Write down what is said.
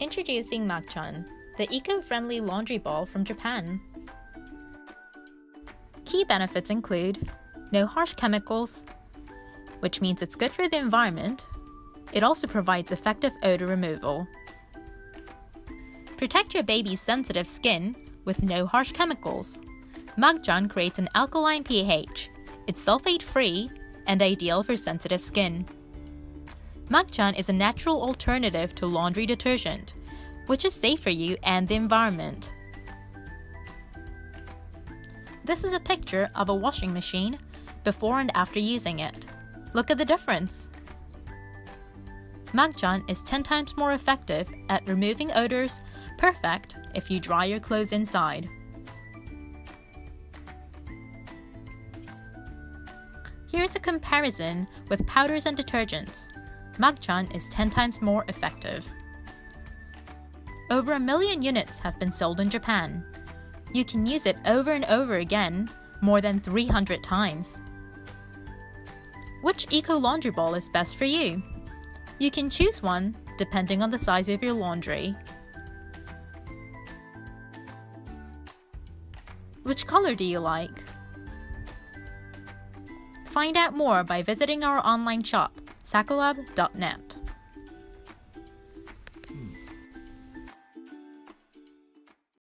Introducing Magchan, the eco-friendly laundry ball from Japan. Key benefits include no harsh chemicals, which means it's good for the environment. It also provides effective odor removal. Protect your baby's sensitive skin with no harsh chemicals. Magchan creates an alkaline pH. It's sulfate-free and ideal for sensitive skin. Magchan is a natural alternative to laundry detergent, which is safe for you and the environment. This is a picture of a washing machine before and after using it. Look at the difference. Magchan is 10 times more effective at removing odors, perfect if you dry your clothes inside. Here's a comparison with powders and detergents. Magchan is 10 times more effective. Over 1 million units have been sold in Japan. You can use it over and over again, more than 300 times. Which eco laundry ball is best for you? You can choose one depending on the size of your laundry. Which color do you like? Find out more by visiting our online shop, sakolab.net.